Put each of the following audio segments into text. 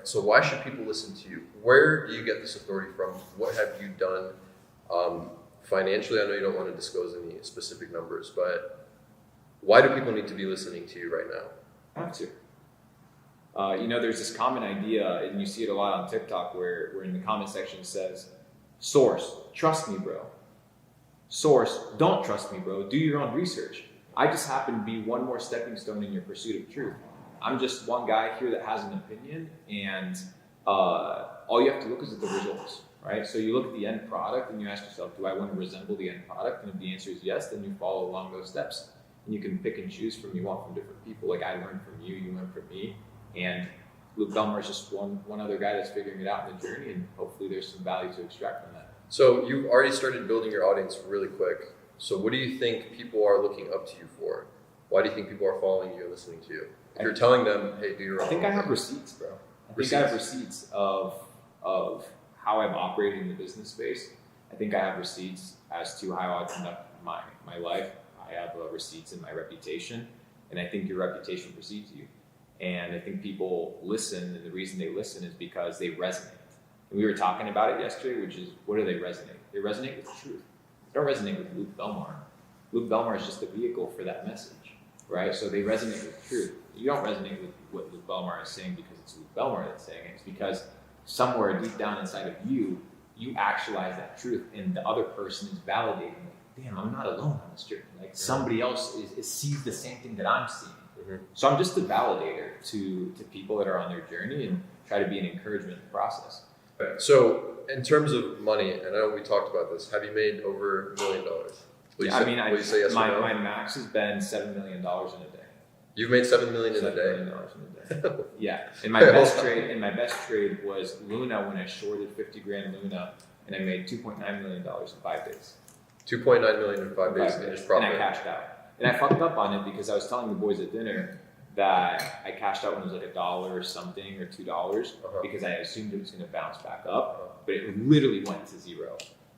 So why should people listen to you? Where do you get this authority from? What have you done financially? I know you don't want to disclose any specific numbers, but why do people need to be listening to you right now? I have to. There's this common idea, and you see it a lot on TikTok, where in the comment section it says, source, trust me, bro. Source, don't trust me, bro. Do your own research. I just happen to be one more stepping stone in your pursuit of truth. I'm just one guy here that has an opinion, and all you have to look is at the results, right? So you look at the end product and you ask yourself, do I want to resemble the end product? And if the answer is yes, then you follow along those steps. And you can pick and choose from different people. Like I learned from you, you learned from me. And Luke Belmar is just one other guy that's figuring it out in the journey, and hopefully there's some value to extract from that. So you've already started building your audience really quick. So what do you think people are looking up to you for? Why do you think people are following you and listening to you? If you're telling them, hey, do your own. I think I have receipts, bro. I have receipts of how I've operated in the business space. I think I have receipts as to how I conduct my life. I have receipts in my reputation, and I think your reputation precedes you. And I think people listen, and the reason they listen is because they resonate. And we were talking about it yesterday, which is, what do they resonate? They resonate with truth. They don't resonate with Luke Belmar. Luke Belmar is just a vehicle for that message, right? So they resonate with truth. You don't resonate with what Luke Belmar is saying because it's Luke Belmar that's saying it. It's because somewhere deep down inside of you, you actualize that truth, and the other person is validating, like, damn, I'm not alone on this journey. Like somebody else sees the same thing that I'm seeing. Mm-hmm. So I'm just a validator to people that are on their journey, and try to be an encouragement in the process. Okay. So in terms of money, and I know we talked about this, have you made over $1 million? Will you say yes or no? My max has been $7 million in a day. You've made $7 million in a day? $7 million in a day. Yeah. And my best trade was Luna, when I shorted 50 grand Luna, and I made $2.9 million in 5 days. 2.9 million in 5 days. And I cashed out. And I fucked up on it because I was telling the boys at dinner that I cashed out when it was like $1 or something, or $2, because I assumed it was going to bounce back up, but it literally went to zero.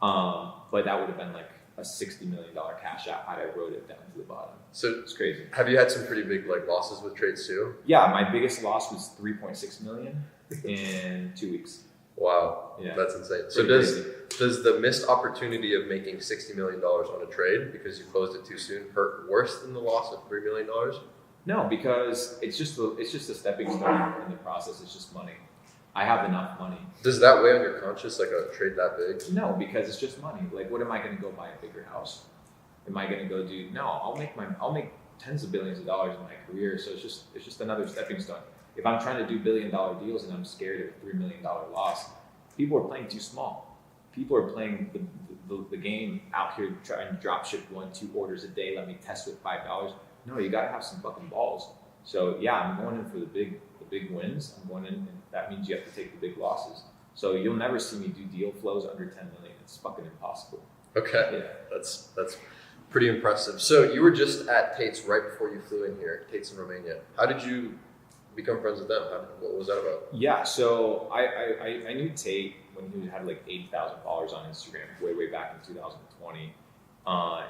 But that would have been like a $60 million cash out had I wrote it down to the bottom. So it's crazy. Have you had some pretty big losses with trades too? Yeah, my biggest loss was $3.6 million in 2 weeks. Wow, yeah, that's insane. So does the missed opportunity of making $60 million on a trade because you closed it too soon hurt worse than the loss of $3 million? No, because it's just a stepping stone in the process. It's just money. I have enough money. Does that weigh on your conscience, like a trade that big? No, because it's just money. Like, what am I going to go buy a bigger house? Am I going to go do? No, I'll make tens of billions of dollars in my career. So it's just another stepping stone. If I'm trying to do $1 billion deals and I'm scared of a $3 million loss, people are playing too small. People are playing the game out here trying to drop ship 1-2 orders a day. Let me test with $5. No, you got to have some fucking balls. So yeah, I'm going in for the big wins. I'm going in, and that means you have to take the big losses. So you'll never see me do deal flows under 10 million. It's fucking impossible. Okay, yeah, that's pretty impressive. So you were just at Tates right before you flew in here, Tates in Romania. How did you become friends with them? What was that about? Yeah, so I knew Tate when he had like 80,000 followers on Instagram way back in 2020.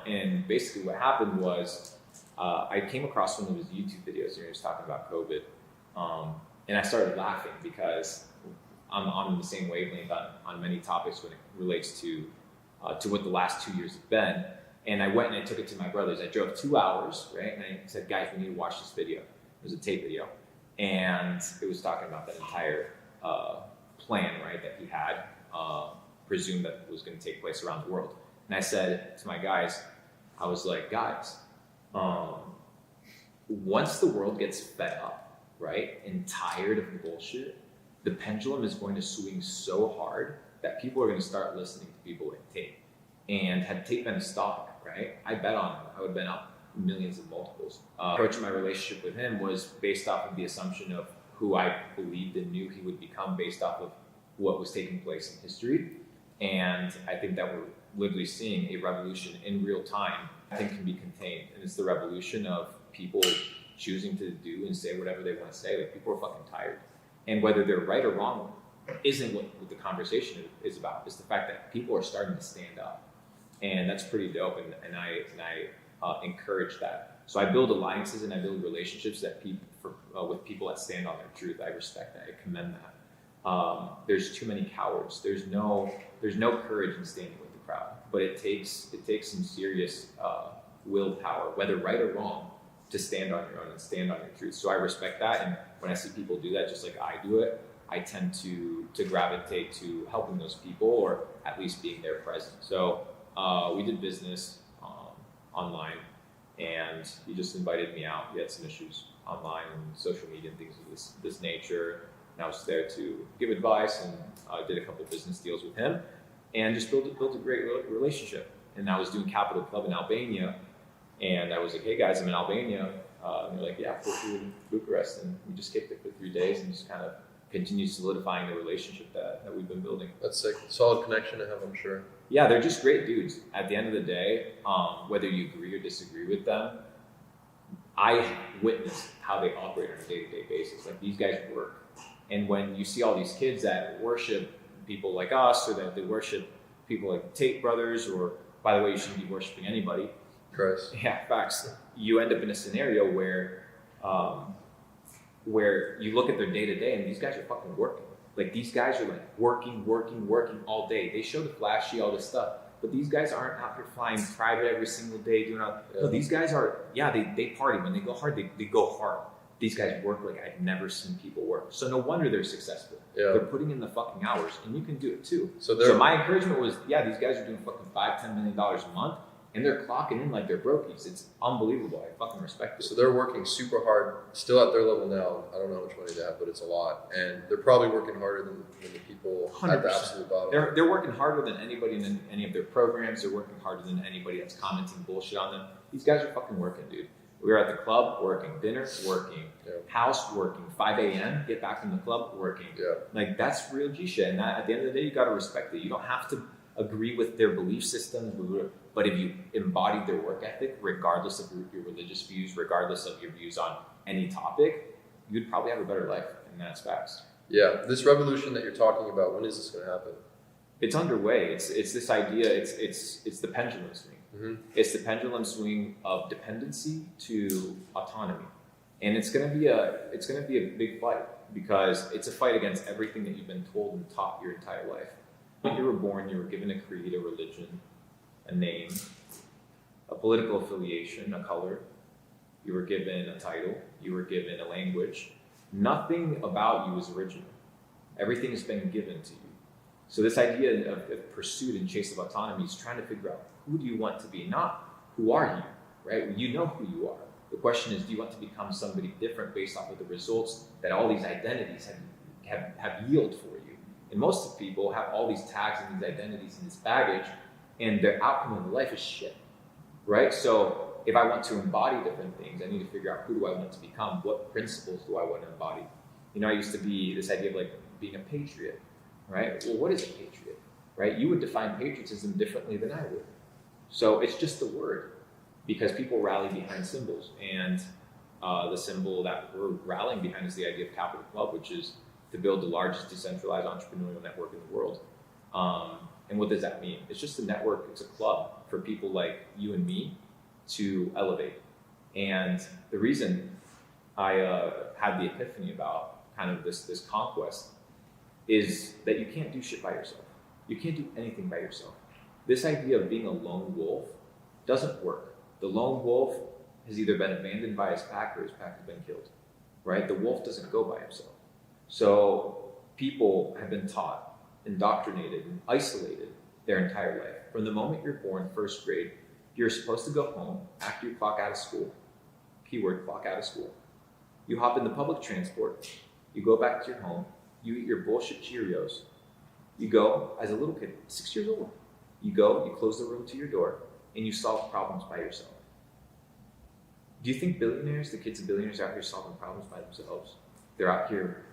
And basically what happened was I came across one of his YouTube videos and he was talking about COVID. And I started laughing because I'm on the same wavelength on many topics when it relates to what the last 2 years have been. And I went and I took it to my brothers. I drove 2 hours, right? And I said, guys, we need to watch this video. It was a Tate video. And it was talking about that entire plan, right, that he had, presumed that was going to take place around the world. And I said to my guys, I was like, guys, once the world gets fed up, right, and tired of the bullshit, the pendulum is going to swing so hard that people are going to start listening to people like Tate. And had Tate been a stock, right, I bet on him. I would have been up millions of multiples. Approaching my relationship with him was based off of the assumption of who I believed and knew he would become based off of what was taking place in history. And I think that we're literally seeing a revolution in real time I think can be contained. And it's the revolution of people choosing to do and say whatever they want to say. Like, people are fucking tired. And whether they're right or wrong isn't what the conversation is about. It's the fact that people are starting to stand up. And that's pretty dope. And I encourage that. So I build alliances and I build relationships that with people that stand on their truth. I respect that. I commend that. there's too many cowards. There's no courage in standing with the crowd. But it takes some serious willpower, whether right or wrong, to stand on your own and stand on your truth. So I respect that, and when I see people do that, just like I do it, I tend to gravitate to helping those people, or at least being there present. So we did business online, and he just invited me out. We had some issues online and social media and things of this nature, and I was there to give advice, and I did a couple of business deals with him, and just built a great relationship. And I was doing Capital Club in Albania, and I was like, hey guys, I'm in Albania. And they're like, yeah, feel free in Bucharest. And we just kicked it for 3 days and just kind of continued solidifying the relationship that we've been building. That's sick. Solid connection to have, I'm sure. Yeah, they're just great dudes. At the end of the day, whether you agree or disagree with them, I witnessed how they operate on a day-to-day basis. Like, these guys work. And when you see all these kids that worship people like us, or that they worship people like Tate brothers, or, by the way, you shouldn't be worshiping anybody. Christ. Yeah, facts. You end up in a scenario where you look at their day-to-day, and these guys are fucking working. Like, these guys are like working all day. They show the flashy, all this stuff, but these guys aren't out here flying private every single day doing all. Yeah. No, these guys are. Yeah, they party. When they go hard, they go hard. These guys work like I've never seen people work. So no wonder they're successful. Yeah. They're putting in the fucking hours, and you can do it too. So my encouragement was, yeah, these guys are doing fucking $5-10 million a month, and they're clocking in like they're brokies. It's unbelievable. I fucking respect it. So they're working super hard, still at their level now. I don't know how much money they have, but it's a lot. And they're probably working harder than the people 100%. At the absolute bottom. They're working harder than anybody in any of their programs. They're working harder than anybody that's commenting bullshit on them. These guys are fucking working, dude. We were at the club, working. Dinner, working. Yeah. House, working. 5 a.m., get back from the club, working. Yeah. Like, that's real G shit. And that, at the end of the day, you got to respect it. You don't have to agree with their belief systems, but if you embodied their work ethic, regardless of your religious views, regardless of your views on any topic, you'd probably have a better life, and that's facts. Yeah, this revolution that you're talking about, when is this going to happen? It's underway. It's this idea. It's the pendulum swing. Mm-hmm. It's the pendulum swing of dependency to autonomy, and it's going to be a big fight, because it's a fight against everything that you've been told and taught your entire life. When you were born, you were given a creed, a religion, a name, a political affiliation, a color. You were given a title. You were given a language. Nothing about you is original. Everything has been given to you. So this idea of pursuit and chase of autonomy is trying to figure out, who do you want to be, not who are you, right? You know who you are. The question is, do you want to become somebody different based off of the results that all these identities have yielded for you? And most of people have all these tags and these identities and this baggage, and their outcome of life is shit, right? So if I want to embody different things, I need to figure out, who do I want to become? What principles do I want to embody? You know, I used to be this idea of like being a patriot, right? Well, what is a patriot, right? You would define patriotism differently than I would. So it's just the word, because people rally behind symbols, and the symbol that we're rallying behind is the idea of Capital Club, which is to build the largest decentralized entrepreneurial network in the world. And what does that mean? It's just a network, it's a club for people like you and me to elevate. And the reason I had the epiphany about kind of this conquest is that you can't do shit by yourself. You can't do anything by yourself. This idea of being a lone wolf doesn't work. The lone wolf has either been abandoned by his pack, or his pack has been killed, right? The wolf doesn't go by himself. So people have been taught, indoctrinated, and isolated their entire life. From the moment you're born, first grade, you're supposed to go home after you clock out of school. Keyword, clock out of school. You hop in the public transport, you go back to your home, you eat your bullshit Cheerios. You go, as a little kid, 6 years old, you go, you close the room to your door, and you solve problems by yourself. Do you think billionaires, the kids of billionaires, are out here solving problems by themselves? They're out here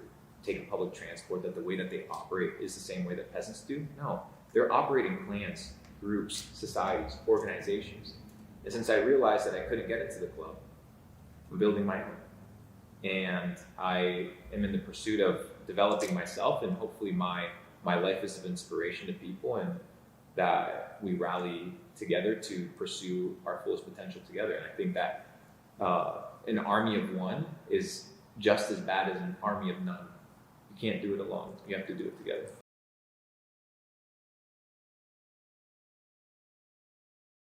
taking public transport, that the way that they operate is the same way that peasants do? No. They're operating clans, groups, societies, organizations. And since I realized that I couldn't get into the club, I'm building my own. And I am in the pursuit of developing myself, and hopefully my life is of inspiration to people, and that we rally together to pursue our fullest potential together. And I think that an army of one is just as bad as an army of none, You can't do it alone. You have to do it together.